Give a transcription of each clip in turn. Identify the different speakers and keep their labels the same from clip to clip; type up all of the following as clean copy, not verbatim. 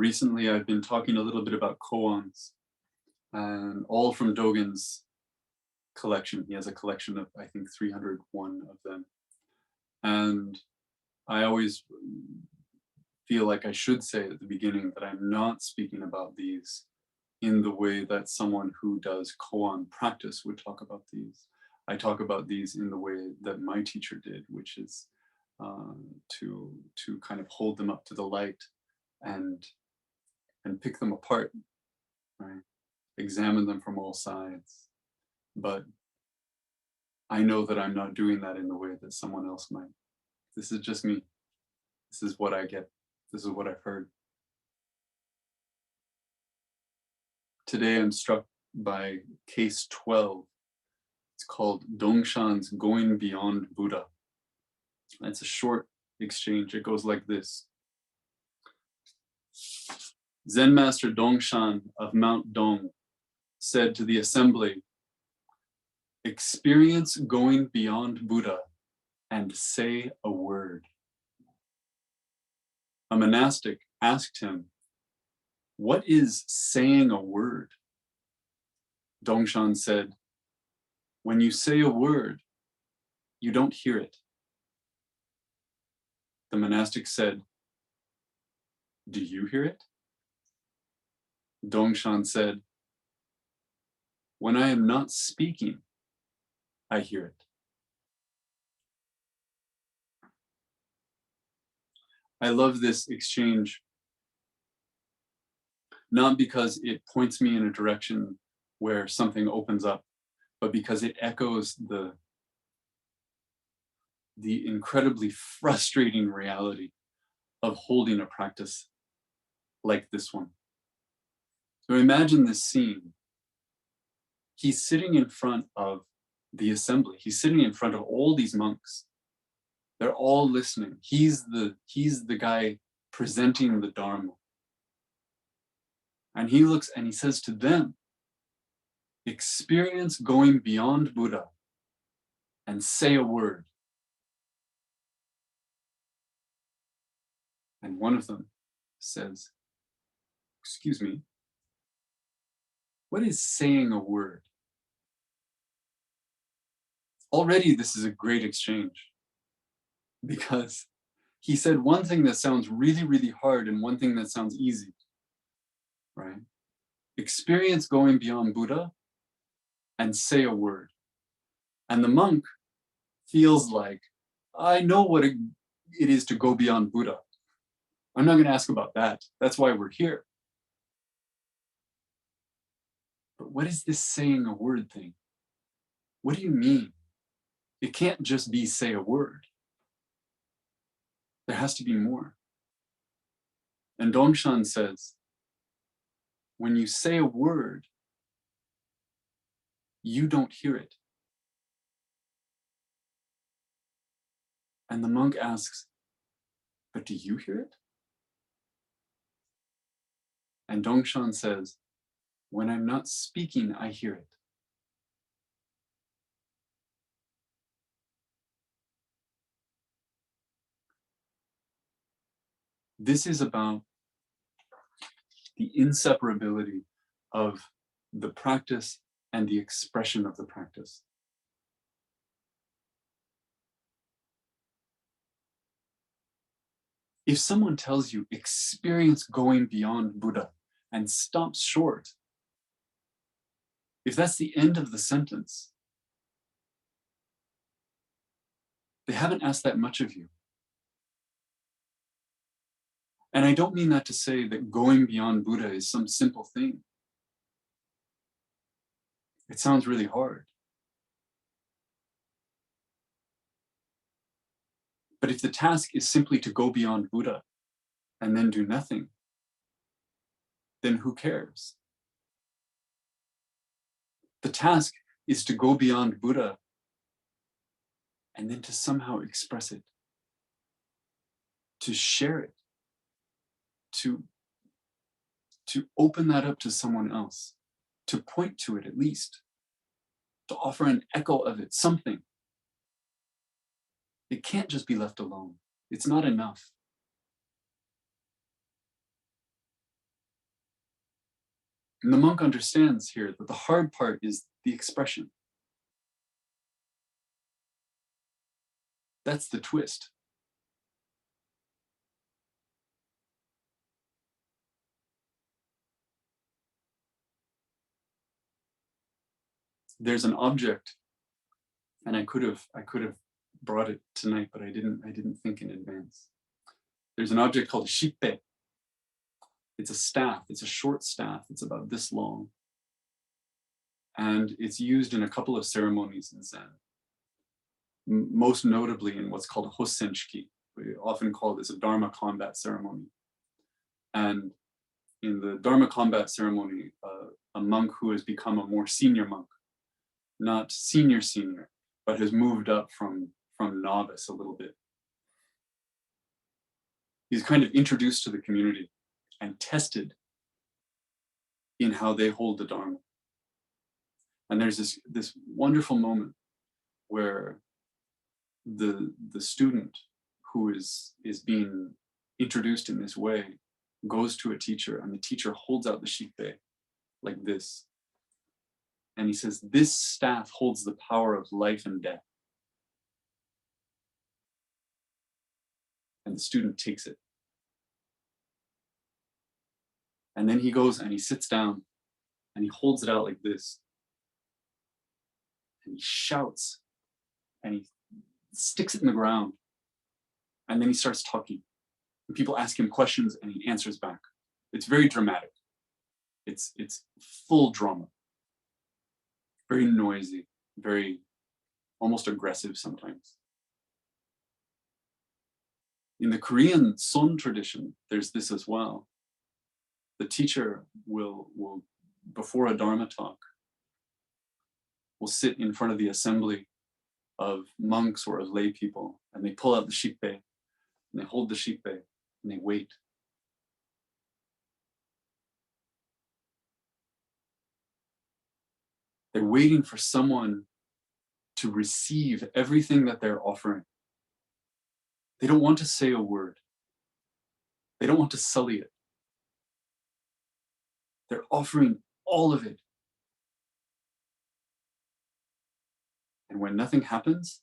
Speaker 1: Recently, I've been talking a little bit about koans, and all from Dogen's collection. He has a collection of, I think, 301 of them. And I always feel like I should say at the beginning that I'm not speaking about these in the way that someone who does koan practice would talk about these. I talk about these in the way that my teacher did, which is to kind of hold them up to the light and pick them apart, right? Examine them from all sides. But I know that I'm not doing that in the way that someone else might. This is just me. This is what I get. This is what I've heard. Today I'm struck by case 12. It's called Dongshan's Going Beyond Buddha. It's a short exchange. It goes like this. Zen Master Dongshan of Mount Dong said to the assembly, "Experience going beyond Buddha and say a word." A monastic asked him, "What is saying a word?" Dongshan said, "When you say a word, you don't hear it." The monastic said, "Do you hear it?" Dongshan said, "When I am not speaking, I hear it." I love this exchange, not because it points me in a direction where something opens up, but because it echoes the incredibly frustrating reality of holding a practice like this one. So imagine this scene. He's sitting in front of the assembly. He's sitting in front of all these monks. They're all listening. He's the guy presenting the Dharma. And he looks and he says to them, "Experience going beyond Buddha and say a word." And one of them says, "Excuse me, what is saying a word?" Already this is a great exchange, because he said one thing that sounds really, really hard and one thing that sounds easy, right? Experience going beyond Buddha and say a word. And the monk feels like, I know what it is to go beyond Buddha. I'm not going to ask about that. That's why we're here. But what is this saying a word thing? What do you mean? It can't just be say a word. There has to be more. And Dongshan says, when you say a word, you don't hear it. And the monk asks, but do you hear it? And Dongshan says, when I'm not speaking, I hear it. This is about the inseparability of the practice and the expression of the practice. If someone tells you experience going beyond Buddha and stops short, if that's the end of the sentence, they haven't asked that much of you. And I don't mean that to say that going beyond Buddha is some simple thing. It sounds really hard. But if the task is simply to go beyond Buddha and then do nothing, then who cares? The task is to go beyond Buddha and then to somehow express it, to share it, to open that up to someone else, to point to it at least, to offer an echo of it, something. It can't just be left alone. It's not enough. And the monk understands here that the hard part is the expression. That's the twist. There's an object, and I could have brought it tonight, but I didn't think in advance. There's an object called a shippe. It's a staff, it's a short staff, it's about this long. And it's used in a couple of ceremonies in Zen. Most notably in what's called a Hosenshiki. We often call this a Dharma combat ceremony. And in the Dharma combat ceremony, a monk who has become a more senior monk, not senior, but has moved up from novice a little bit. He's kind of introduced to the community and tested in how they hold the Dharma. And there's this wonderful moment where the student who is being introduced in this way goes to a teacher, and the teacher holds out the shippe like this. And he says, "This staff holds the power of life and death." And the student takes it. And then he goes and he sits down and he holds it out like this. And he shouts and he sticks it in the ground. And then he starts talking. And people ask him questions and he answers back. It's very dramatic. It's full drama. Very noisy, very almost aggressive sometimes. In the Korean Son tradition, there's this as well. The teacher will before a Dharma talk, will sit in front of the assembly of monks or of lay people, and they pull out the shippe, and they hold the shippe, and they wait. They're waiting for someone to receive everything that they're offering. They don't want to say a word. They don't want to sully it. They're offering all of it. And when nothing happens,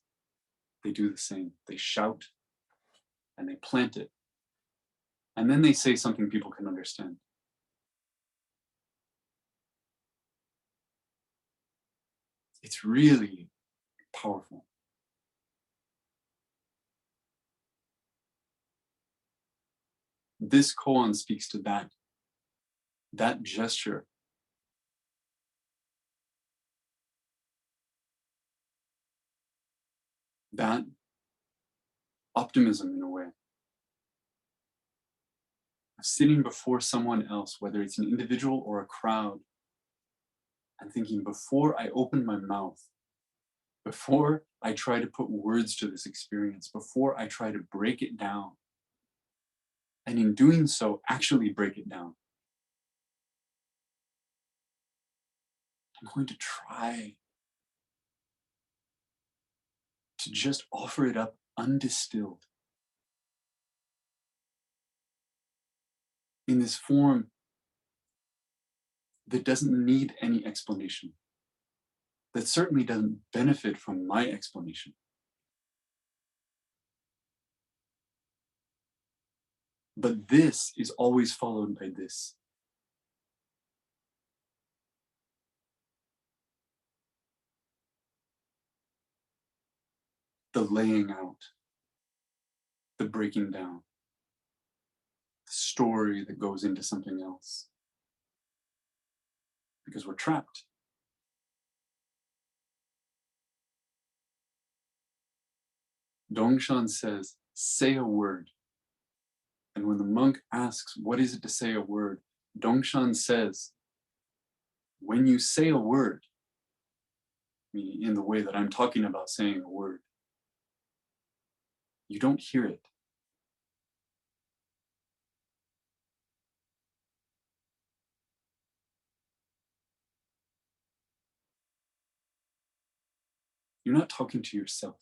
Speaker 1: they do the same. They shout and they plant it. And then they say something people can understand. It's really powerful. This koan speaks to that gesture. That optimism in a way. Of sitting before someone else, whether it's an individual or a crowd, and thinking, before I open my mouth, before I try to put words to this experience, before I try to break it down, and in doing so, actually break it down, I'm going to try to just offer it up undistilled in this form that doesn't need any explanation, that certainly doesn't benefit from my explanation. But this is always followed by this. The laying out, the breaking down, the story that goes into something else. Because we're trapped. Dongshan says, say a word. And when the monk asks, what is it to say a word? Dongshan says, when you say a word, meaning in the way that I'm talking about saying a word, you don't hear it. You're not talking to yourself.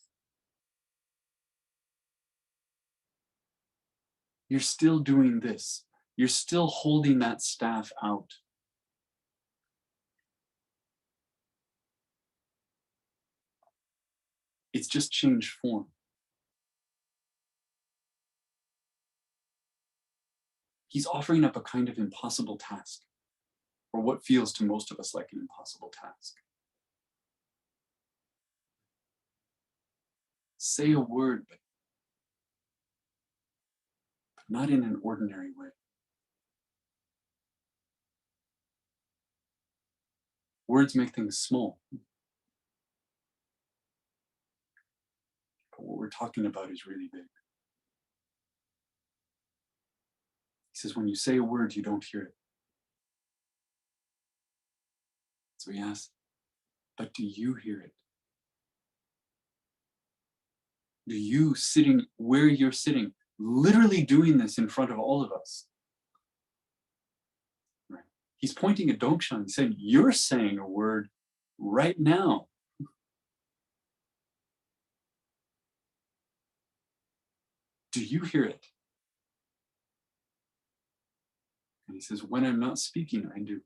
Speaker 1: You're still doing this. You're still holding that staff out. It's just changed form. He's offering up a kind of impossible task, or what feels to most of us like an impossible task. Say a word, but not in an ordinary way. Words make things small. But what we're talking about is really big. He says, when you say a word, you don't hear it. So he asks, but do you hear it? Do you, sitting where you're sitting, literally doing this in front of all of us? Right. He's pointing at Dongshan and saying, you're saying a word right now. Do you hear it? And he says, when I'm not speaking, I do.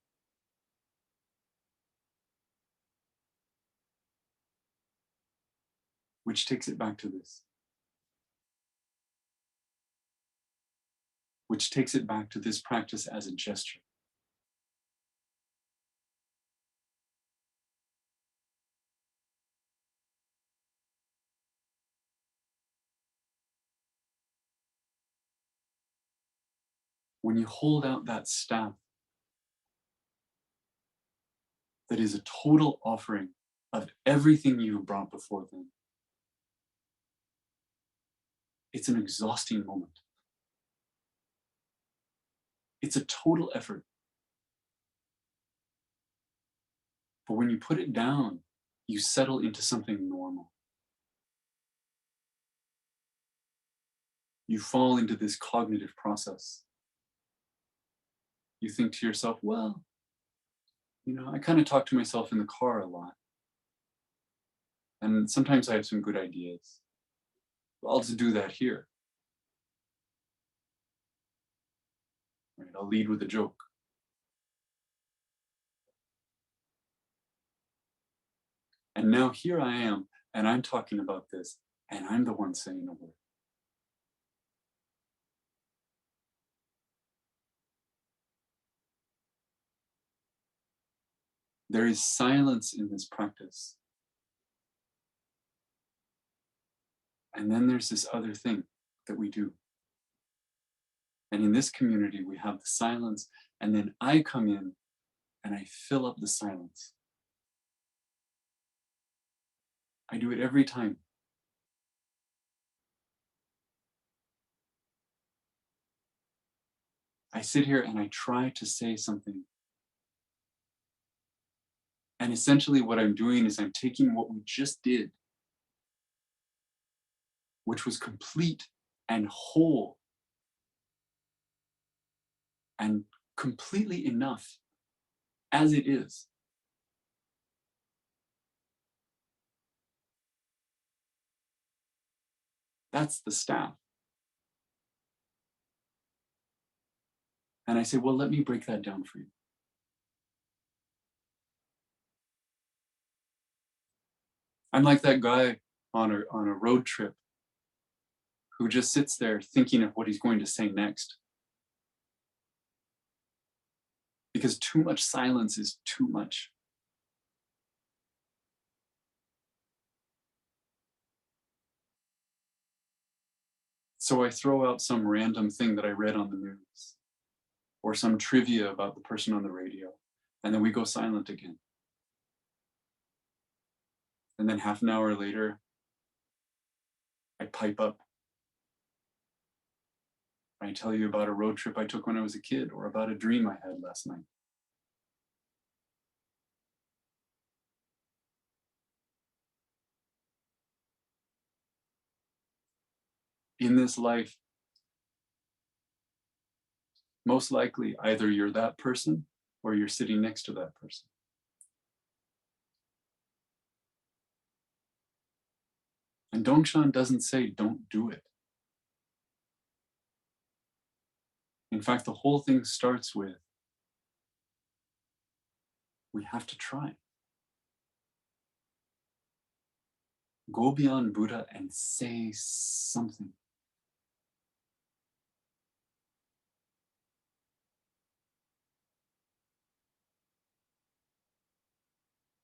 Speaker 1: Which takes it back to this. Which takes it back to this practice as a gesture. When you hold out that staff, that is a total offering of everything you have brought before them, it's an exhausting moment. It's a total effort. But when you put it down, you settle into something normal. You fall into this cognitive process. You think to yourself, well, I kind of talk to myself in the car a lot. And sometimes I have some good ideas. I'll just do that here. Right? I'll lead with a joke. And now here I am, and I'm talking about this, and I'm the one saying a word. There is silence in this practice. And then there's this other thing that we do. And in this community, we have the silence, and then I come in and I fill up the silence. I do it every time. I sit here and I try to say something. And essentially what I'm doing is I'm taking what we just did, which was complete and whole and completely enough as it is. That's the staff. And I say, well, let me break that down for you. I'm like that guy on a road trip who just sits there thinking of what he's going to say next. Because too much silence is too much. So I throw out some random thing that I read on the news, or some trivia about the person on the radio, and then we go silent again. And then half an hour later, I pipe up. I tell you about a road trip I took when I was a kid, or about a dream I had last night. In this life, most likely either you're that person or you're sitting next to that person. And Dongshan doesn't say don't do it. In fact, the whole thing starts with, we have to try. Go beyond Buddha and say something.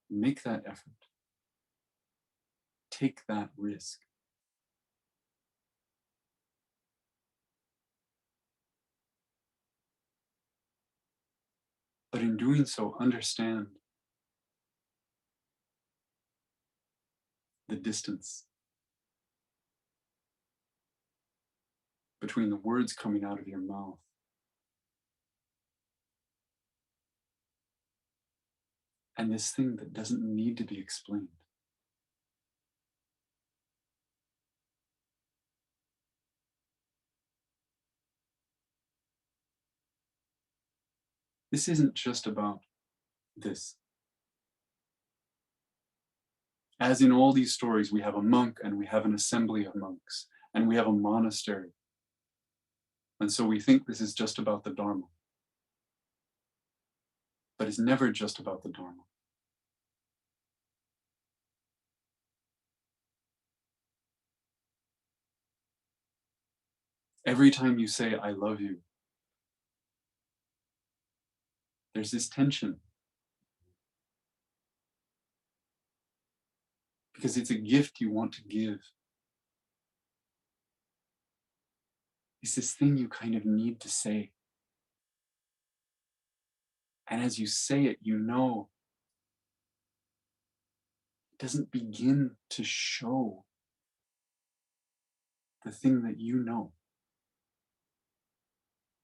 Speaker 1: Make that effort. Take that risk. But in doing so, understand the distance between the words coming out of your mouth and this thing that doesn't need to be explained. This isn't just about this. As in all these stories, we have a monk and we have an assembly of monks and we have a monastery. And so we think this is just about the Dharma. But it's never just about the Dharma. Every time you say, I love you, there's this tension. Because it's a gift you want to give. It's this thing you kind of need to say. And as you say it, you know it doesn't begin to show the thing that you know.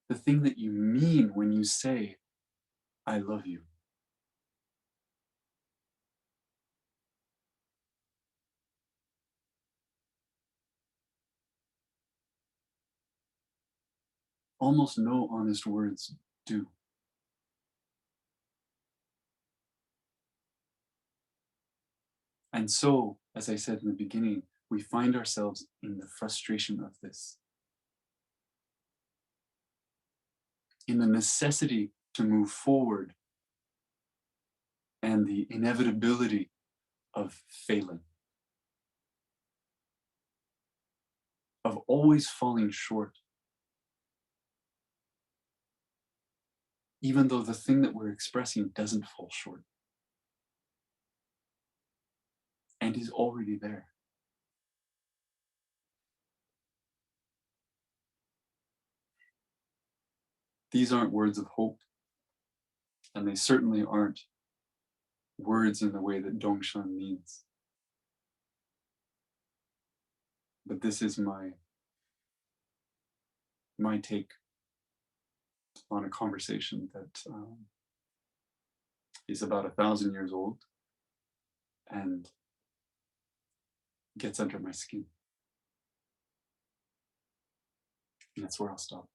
Speaker 1: The thing that you mean when you say, I love you. Almost no honest words do. And so, as I said in the beginning, we find ourselves in the frustration of this, in the necessity to move forward and the inevitability of failing, of always falling short, even though the thing that we're expressing doesn't fall short and is already there. These aren't words of hope, and they certainly aren't words in the way that Dongshan means. But this is my take on a conversation that is about 1,000 years old and gets under my skin. And that's where I'll stop.